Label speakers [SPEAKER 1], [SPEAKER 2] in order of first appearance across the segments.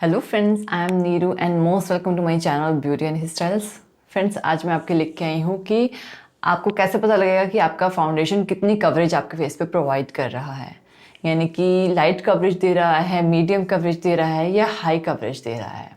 [SPEAKER 1] Hello friends, I am Neeru and most welcome to my channel beauty and styles. Friends, आज मैं आपके लेके आई हूँ कि आपको कैसे पता लगेगा कि आपका फाउंडेशन कितनी कवरेज आपके फेस पे प्रोवाइड कर रहा है। यानी कि लाइट कवरेज दे रहा है, मीडियम कवरेज दे रहा है या हाई कवरेज दे रहा है।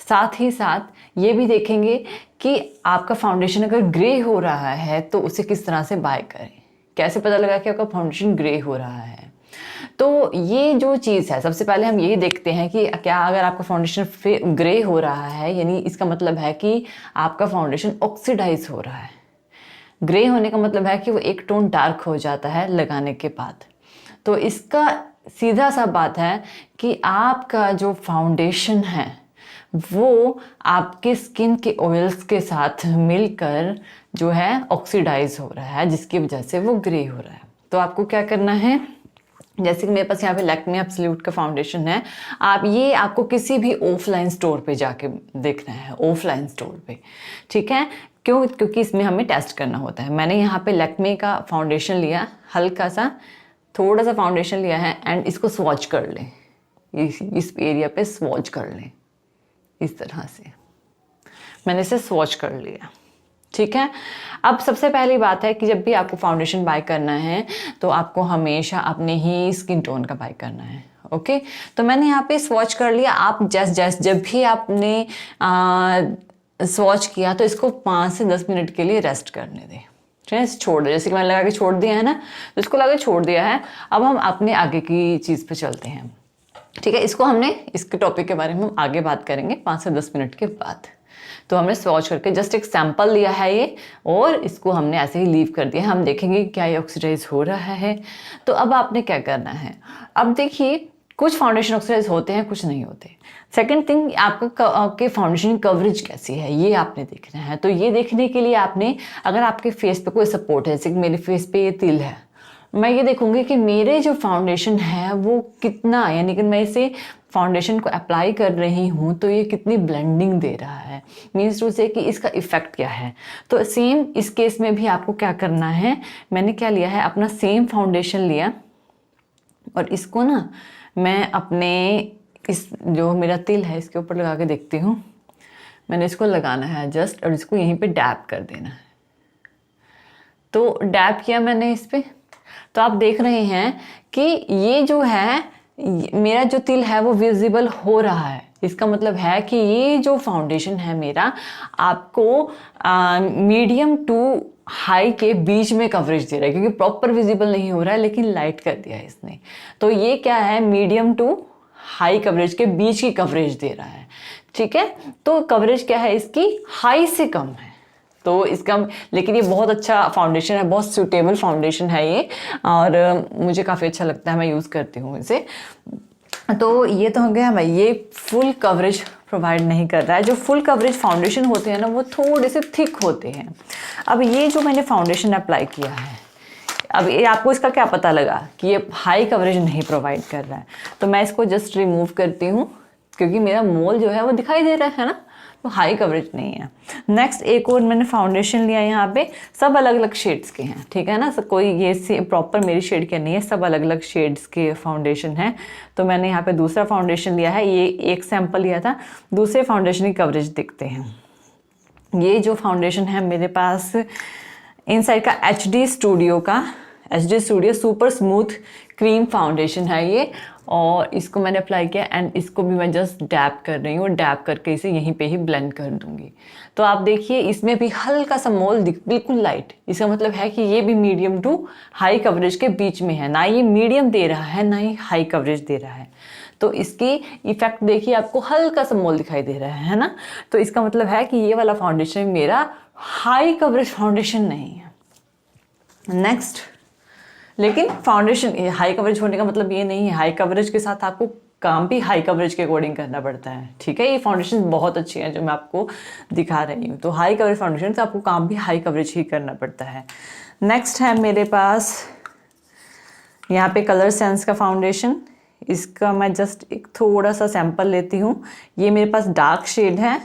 [SPEAKER 1] साथ ही साथ ये भी देखेंगे कि आपका फाउंडेशन अगर ग्रे हो रहा है तो उसे किस तरह से बाय करें। कैसे पता लगा कि आपका फाउंडेशन ग्रे हो रहा है। तो ये जो चीज़ है, सबसे पहले हम यही देखते हैं कि क्या अगर आपका फाउंडेशन ग्रे हो रहा है, यानी इसका मतलब है कि आपका फाउंडेशन ऑक्सीडाइज हो रहा है। ग्रे होने का मतलब है कि वो एक टोन डार्क हो जाता है लगाने के बाद। तो इसका सीधा सा बात है कि आपका जो फाउंडेशन है वो आपके स्किन के ऑयल्स के साथ मिलकर जो है ऑक्सीडाइज हो रहा है, जिसकी वजह से वो ग्रे हो रहा है। तो आपको क्या करना है, जैसे कि मेरे पास यहाँ पे लैक्मे एब्सोल्यूट का फाउंडेशन है। आपको किसी भी ऑफलाइन स्टोर पे जाके देखना है, ऑफलाइन स्टोर पे, ठीक है। क्योंकि इसमें हमें टेस्ट करना होता है। मैंने यहाँ पे लैक्मे का फाउंडेशन लिया, हल्का सा थोड़ा सा फाउंडेशन लिया है एंड इसको स्वॉच कर लें। इस एरिया पे स्वॉच कर लें, इस तरह से मैंने इसे स्वॉच कर लिया, ठीक है। अब सबसे पहली बात है कि जब भी आपको फाउंडेशन बाय करना है तो आपको हमेशा अपने ही स्किन टोन का बाय करना है, ओके। तो मैंने यहाँ पे स्वॉच कर लिया। आप जब भी आपने स्वॉच किया तो इसको 5 से 10 मिनट के लिए रेस्ट करने दें, ठीक है। छोड़ दे, जैसे कि मैंने लगा के छोड़ दिया है ना, तो इसको लगा के छोड़ दिया है। अब हम अपने आगे की चीज़ पे चलते हैं, ठीक है। इसके टॉपिक के बारे में हम आगे बात करेंगे 5 से 10 मिनट के बाद। तो हमने स्वॉच करके जस्ट एक सैंपल लिया है ये, और इसको हमने ऐसे ही लीव कर दिया है। हम देखेंगे क्या ये ऑक्सीडाइज हो रहा है। तो अब आपने क्या करना है, अब देखिए कुछ फाउंडेशन ऑक्सीडाइज होते हैं, कुछ नहीं होते। सेकंड थिंग, आपके फाउंडेशन की कवरेज कैसी है ये आपने देखना है। तो ये देखने के लिए आपने, अगर आपके फेस पे कोई सपोर्ट है, जैसे कि मेरे फेस पे ये तिल है, मैं ये देखूंगी कि मेरे जो फाउंडेशन है वो कितना, यानी कि मैं इसे फाउंडेशन को अप्लाई कर रही हूँ तो ये कितनी ब्लेंडिंग दे रहा है, मीन्स टू से कि इसका इफेक्ट क्या है। तो सेम इस केस में भी आपको क्या करना है, मैंने क्या लिया है, अपना सेम फाउंडेशन लिया और इसको ना मैं अपने इस जो मेरा तिल है इसके ऊपर लगा के देखती हूँ। मैंने इसको लगाना है जस्ट, और इसको यहीं पे डैप कर देना है। तो डैप किया मैंने इस पे, तो आप देख रहे हैं कि ये जो है मेरा जो तिल है वो विजिबल हो रहा है। इसका मतलब है कि ये जो फाउंडेशन है मेरा आपको मीडियम टू हाई के बीच में कवरेज दे रहा है, क्योंकि प्रॉपर विजिबल नहीं हो रहा है लेकिन लाइट कर दिया है इसने। तो ये क्या है, मीडियम टू हाई कवरेज के बीच की कवरेज दे रहा है, ठीक है। तो कवरेज क्या है इसकी, हाई से कम है। तो इसका, लेकिन ये बहुत अच्छा फाउंडेशन है, बहुत सूटेबल फाउंडेशन है ये, और मुझे काफ़ी अच्छा लगता है, मैं यूज़ करती हूँ इसे। तो ये तो हो गया भाई, ये फुल कवरेज प्रोवाइड नहीं कर रहा है। जो फुल कवरेज फाउंडेशन होते हैं ना वो थोड़े से थिक होते हैं। अब ये जो मैंने फाउंडेशन अप्लाई किया है, अब ये आपको इसका क्या पता लगा कि ये हाई कवरेज नहीं प्रोवाइड कर रहा है। तो मैं इसको जस्ट रिमूव करती हूँ, क्योंकि मेरा मोल जो है वो दिखाई दे रहा है ना, तो हाई कवरेज नहीं है। नेक्स्ट एक और मैंने फाउंडेशन लिया, यहाँ पे सब अलग अलग शेड्स के हैं, ठीक है ना। सब कोई ये प्रॉपर मेरी शेड के नहीं है, सब अलग अलग शेड्स के फाउंडेशन है। तो मैंने यहाँ पे दूसरा फाउंडेशन लिया है, ये एक सैंपल लिया था। दूसरे फाउंडेशन की कवरेज देखते हैं। ये जो फाउंडेशन है मेरे पास इनसाइड का HD studio super smooth cream foundation है ये, और इसको मैंने अप्लाई किया एंड इसको भी मैं जस्ट डैप कर रही हूँ। डैप करके इसे यहीं पे ही ब्लेंड कर दूंगी। तो आप देखिए इसमें भी हल्का सा मोल बिल्कुल लाइट, इसका मतलब है कि ये भी मीडियम टू हाई कवरेज के बीच में है, ना ये मीडियम दे रहा है ना ही हाई कवरेज दे रहा है। तो इसकी इफेक्ट देखिए, आपको हल्का सा मोल दिखाई दे रहा है ना। तो इसका मतलब है कि ये वाला फाउंडेशन मेरा हाई कवरेज फाउंडेशन नहीं है। नेक्स्ट, लेकिन फाउंडेशन हाई कवरेज होने का मतलब ये नहीं है, हाई कवरेज के साथ आपको काम भी हाई कवरेज के अकॉर्डिंग करना पड़ता है, ठीक है। ये फाउंडेशन बहुत अच्छी है जो मैं आपको दिखा रही हूँ। तो हाई कवरेज फाउंडेशन से आपको काम भी हाई कवरेज ही करना पड़ता है। नेक्स्ट है मेरे पास यहाँ पे कलर सेंस का फाउंडेशन। इसका मैं जस्ट एक थोड़ा सा सैंपल लेती हूँ। ये मेरे पास डार्क शेड है,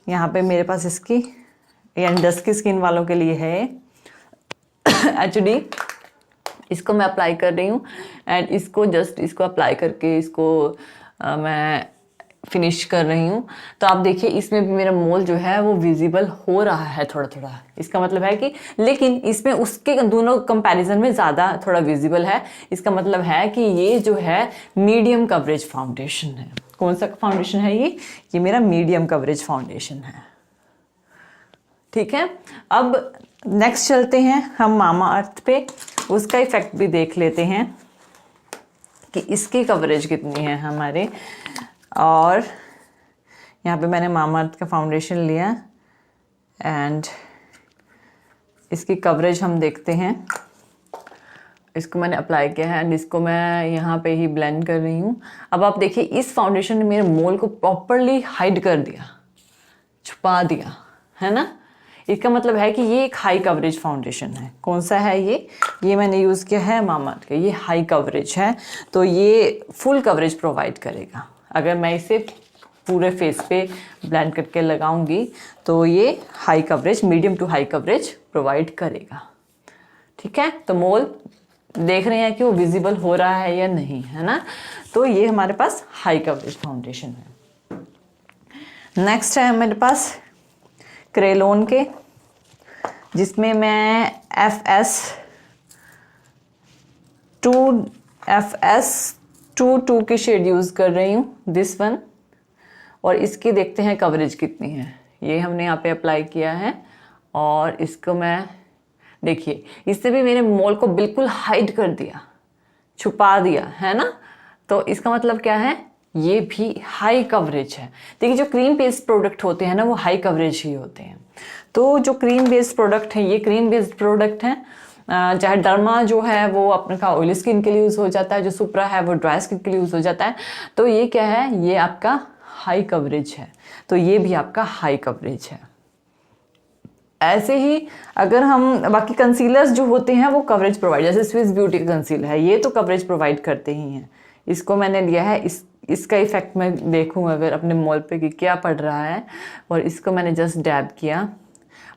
[SPEAKER 1] यहाँ पे मेरे पास इसकी, यानी डस्की स्किन वालों के लिए है HD। इसको मैं अप्लाई कर रही हूँ एंड इसको जस्ट इसको अप्लाई करके इसको मैं फिनिश कर रही हूँ। तो आप देखिए इसमें भी मेरा मोल जो है वो विजिबल हो रहा है थोड़ा थोड़ा। इसका मतलब है कि, लेकिन इसमें उसके दोनों कंपैरिजन में ज़्यादा थोड़ा विजिबल है। इसका मतलब है कि ये जो है मीडियम कवरेज फाउंडेशन है। कौन सा फाउंडेशन है ये मेरा मीडियम कवरेज फाउंडेशन है। ठीक है, अब नेक्स्ट चलते हैं हम मामा अर्थ पे, उसका इफेक्ट भी देख लेते हैं कि इसकी कवरेज कितनी है हमारे। और यहाँ पे मैंने मामा अर्थ का फाउंडेशन लिया एंड इसकी कवरेज हम देखते हैं। इसको मैंने अप्लाई किया है एंड इसको मैं यहाँ पे ही ब्लेंड कर रही हूँ। अब आप देखिए इस फाउंडेशन ने मेरे मोल को प्रॉपरली हाइड कर दिया, छुपा दिया, है ना। इसका मतलब है कि ये एक हाई कवरेज फाउंडेशन है। कौन सा है ये मैंने यूज़ किया है मामा अर्थ का। ये हाई कवरेज है, तो ये फुल कवरेज प्रोवाइड करेगा। अगर मैं इसे पूरे फेस पे ब्लेंड करके लगाऊंगी तो ये high coverage, medium to high coverage provide करेगा। ठीक है, तो मोल देख रहे हैं कि वो विजिबल हो रहा है या नहीं, है ना। तो ये हमारे पास हाई कवरेज फाउंडेशन है। नेक्स्ट है मेरे पास क्रेलोन के, जिसमें मैं FS22 की शेड यूज़ कर रही हूँ, दिस वन। और इसकी देखते हैं कवरेज कितनी है। ये हमने यहाँ पे अप्लाई किया है और इसको मैं देखिए इससे भी मेरे मोल को बिल्कुल हाइड कर दिया, छुपा दिया, है ना। तो इसका मतलब क्या है, ये भी हाई कवरेज है। देखिए जो क्रीम बेस्ड प्रोडक्ट होते हैं ना वो हाई कवरेज ही होते हैं। तो जो क्रीम बेस्ड प्रोडक्ट है, ये क्रीम बेस्ड प्रोडक्ट है। चाहे डर्मा जो है वो अपने का ऑयली स्किन के लिए यूज़ हो जाता है, जो सुप्रा है वो ड्राई स्किन के लिए यूज़ हो जाता है। तो ये क्या है, ये आपका हाई कवरेज है, तो ये भी आपका हाई कवरेज है। ऐसे ही अगर हम बाकी कंसीलर्स जो होते हैं वो कवरेज प्रोवाइड, जैसे स्विस ब्यूटी का कंसीलर है, ये तो कवरेज प्रोवाइड करते ही हैं। इसको मैंने लिया है, इसका इफेक्ट मैं देखूँ अगर अपने मोल पे कि क्या पड़ रहा है, और इसको मैंने जस्ट डैब किया।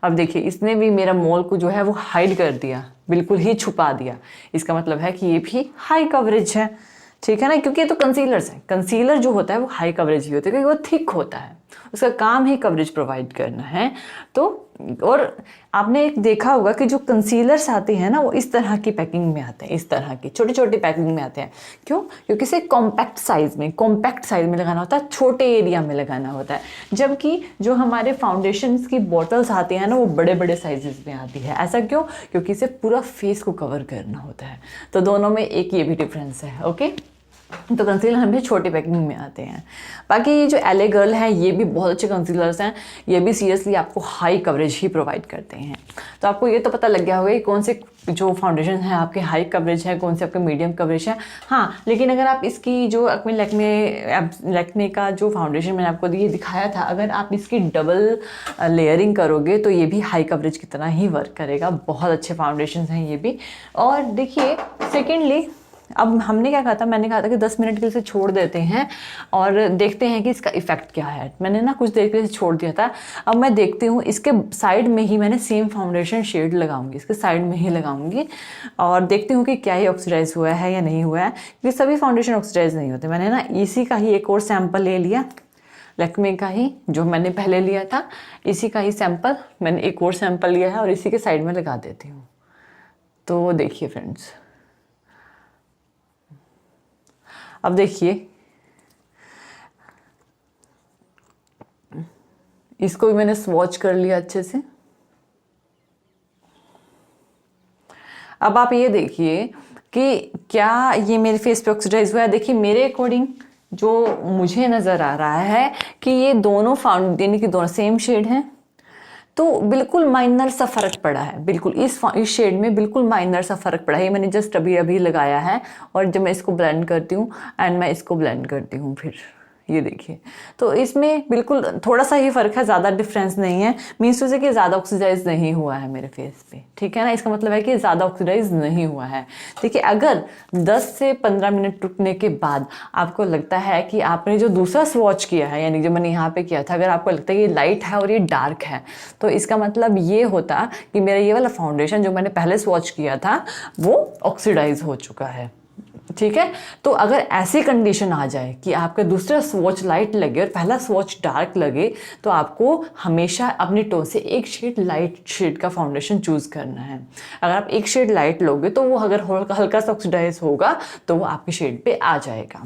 [SPEAKER 1] अब देखिए इसने भी मेरा मोल को जो है वो हाइड कर दिया, बिल्कुल ही छुपा दिया। इसका मतलब है कि ये भी हाई कवरेज है। ठीक है ना, क्योंकि ये तो कंसीलर्स है। कंसीलर जो होता है वो हाई कवरेज ही होता है, क्योंकि वो थिक होता है, उसका काम ही कवरेज प्रोवाइड करना है। तो और आपने एक देखा होगा कि जो कंसीलर्स आते हैं ना वो इस तरह की पैकिंग में आते हैं, इस तरह की छोटी छोटी पैकिंग में आते हैं। क्यों? क्योंकि इसे कॉम्पैक्ट साइज में लगाना होता है, छोटे एरिया में लगाना होता है। जबकि जो हमारे फाउंडेशंस की बॉटल्स आती हैं ना वो बड़े बड़े साइजेस में आती है। ऐसा क्यों? क्योंकि इसे पूरा फेस को कवर करना होता है। तो दोनों में एक ये भी डिफरेंस है। ओके, तो कंसीलर हमें छोटे पैकिंग में आते हैं। बाकी ये जो LA गर्ल है ये भी बहुत अच्छे कंसीलर्स हैं, ये भी सीरियसली आपको हाई कवरेज ही प्रोवाइड करते हैं। तो आपको ये तो पता लग गया होगा कि कौन से जो फाउंडेशन है आपके हाई कवरेज है, कौन से आपके मीडियम कवरेज है। हाँ, लेकिन अगर आप इसकी जो अपने लैक्मे का जो फाउंडेशन मैंने आपको ये दिखाया था, अगर आप इसकी डबल लेयरिंग करोगे तो ये भी हाई कवरेज की तरह ही वर्क करेगा। बहुत अच्छे फाउंडेशन हैं ये भी। और देखिए सेकेंडली, अब हमने क्या कहा था, मैंने कहा था कि 10 मिनट के लिए इसे छोड़ देते हैं और देखते हैं कि इसका इफेक्ट क्या है। मैंने ना कुछ देर के लिए छोड़ दिया था। अब मैं देखती हूँ, इसके साइड में ही मैंने सेम फाउंडेशन शेड लगाऊंगी, इसके साइड में ही लगाऊंगी और देखती हूँ कि क्या ये ऑक्सीडाइज हुआ है या नहीं हुआ है, क्योंकि सभी फाउंडेशन ऑक्सीडाइज नहीं होते। मैंने ना इसी का ही एक और सैम्पल ले लिया, लैक्मे का ही जो मैंने पहले लिया था, इसी का ही सैम्पल मैंने एक और सैम्पल लिया है और इसी के साइड में लगा देती हूँ। तो देखिए फ्रेंड्स, अब देखिए इसको भी मैंने स्वॉच कर लिया अच्छे से। अब आप ये देखिए कि क्या ये मेरे फेस पे ऑक्सीडाइज हुआ है। देखिए मेरे अकॉर्डिंग जो मुझे नज़र आ रहा है कि ये दोनों यानी कि दोनों सेम शेड हैं, तो बिल्कुल माइनर सा फ़र्क पड़ा है। बिल्कुल इस शेड में बिल्कुल माइनर सा फ़र्क पड़ा है। ये मैंने जस्ट अभी लगाया है और जब मैं इसको ब्लेंड करती हूँ एंड मैं इसको ब्लेंड करती हूँ फिर ये देखिए, तो इसमें बिल्कुल थोड़ा सा ही फ़र्क है, ज़्यादा डिफरेंस नहीं है। मीन्स टू से कि ज़्यादा ऑक्सीडाइज नहीं हुआ है मेरे फेस पे। ठीक है ना, इसका मतलब है कि ज़्यादा ऑक्सीडाइज नहीं हुआ है। देखिए अगर 10 से 15 मिनट रुकने के बाद आपको लगता है कि आपने जो दूसरा स्वॉच किया है, यानी जो मैंने यहाँ पे किया था, अगर आपको लगता है ये लाइट है और ये डार्क है, तो इसका मतलब ये होता कि मेरा ये वाला फाउंडेशन जो मैंने पहले स्वॉच किया था वो ऑक्सीडाइज हो चुका है। ठीक है। तो अगर ऐसी कंडीशन आ जाए कि आपका दूसरा स्वॉच लाइट लगे और पहला स्वॉच डार्क लगे, तो आपको हमेशा अपनी टोन से एक शेड लाइट शेड का फाउंडेशन चूज़ करना है। अगर आप एक शेड लाइट लोगे तो वो अगर हल्का सा ऑक्सीडाइज होगा तो वो आपके शेड पे आ जाएगा।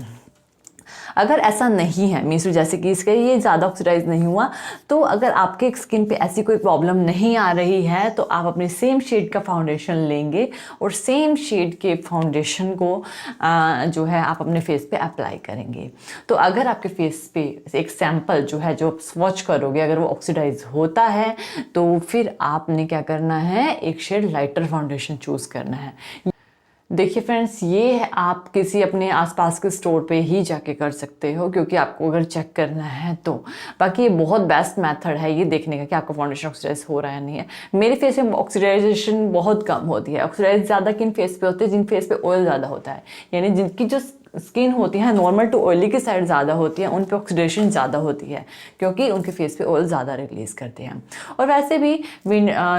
[SPEAKER 1] अगर ऐसा नहीं है, मीन्स जैसे कि इसका ये ज़्यादा ऑक्सीडाइज नहीं हुआ, तो अगर आपके स्किन पे ऐसी कोई प्रॉब्लम नहीं आ रही है तो आप अपने सेम शेड का फाउंडेशन लेंगे और सेम शेड के फाउंडेशन को जो है आप अपने फेस पे अप्लाई करेंगे। तो अगर आपके फेस पे एक सैंपल जो है जो स्वॉच करोगे अगर वो ऑक्सीडाइज होता है तो फिर आपने क्या करना है, एक शेड लाइटर फाउंडेशन चूज़ करना है। देखिए फ्रेंड्स, ये आप किसी अपने आसपास के स्टोर पे ही जाके कर सकते हो, क्योंकि आपको अगर चेक करना है तो। बाकी ये बहुत बेस्ट मेथड है ये देखने का कि आपका फाउंडेशन ऑक्सीडाइज हो रहा है नहीं है। मेरे फेस में ऑक्सीडाइजेशन बहुत कम होती है। ऑक्सीडाइज ज़्यादा किन फेस पे होते हैं, जिन फेस पे ऑयल ज़्यादा होता है, यानी जिनकी जो स्किन होती है नॉर्मल टू ऑयली की साइड ज़्यादा होती है, उन पे ऑक्सीडेशन ज़्यादा होती है क्योंकि उनके फेस पे ऑयल ज़्यादा रिलीज़ करते हैं। और वैसे भी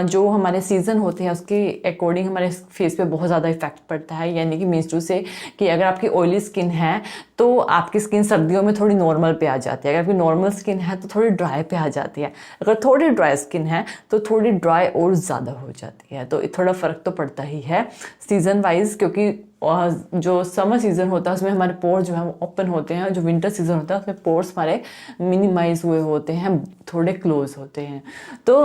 [SPEAKER 1] जो हमारे सीज़न होते हैं उसके अकॉर्डिंग हमारे फेस पे बहुत ज़्यादा इफेक्ट पड़ता है। यानी कि मीन्स टू से कि अगर आपकी ऑयली स्किन है तो आपकी स्किन सर्दियों में थोड़ी नॉर्मल पे आ जाती है, अगर आपकी नॉर्मल स्किन है तो थोड़ी ड्राई पे आ जाती है, अगर थोड़ी ड्राई स्किन है तो थोड़ी ड्राई और ज़्यादा हो जाती है। तो थोड़ा फ़र्क तो पड़ता ही है सीज़न वाइज, क्योंकि जो समर सीज़न होता है उसमें हमारे पोर्स जो है वो ओपन होते हैं, जो विंटर सीज़न होता है उसमें पोर्स हमारे मिनिमाइज हुए होते हैं, थोड़े क्लोज होते हैं। तो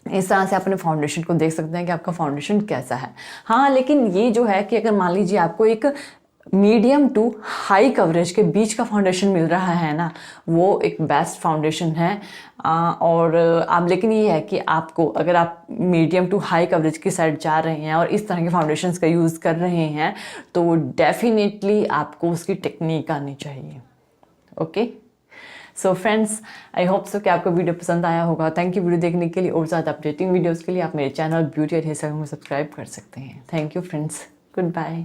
[SPEAKER 1] इस तरह से अपने फाउंडेशन को देख सकते हैं कि आपका फाउंडेशन कैसा है। हाँ, लेकिन ये जो है कि अगर मान लीजिए आपको एक मीडियम टू हाई कवरेज के बीच का फाउंडेशन मिल रहा है ना, वो एक बेस्ट फाउंडेशन है। और आप, लेकिन ये है कि आपको अगर आप मीडियम टू हाई कवरेज की साइड जा रहे हैं और इस तरह के फाउंडेशंस का यूज़ कर रहे हैं तो डेफिनेटली आपको उसकी टेक्निक आनी चाहिए। Okay, so friends, I hope so कि आपको वीडियो पसंद आया होगा। थैंक यू वीडियो देखने के लिए, और ज़्यादा अपडेटिंग वीडियोज़ के लिए आप मेरे channel beauty and hair style में सब्सक्राइब कर सकते हैं। Thank you friends, good bye.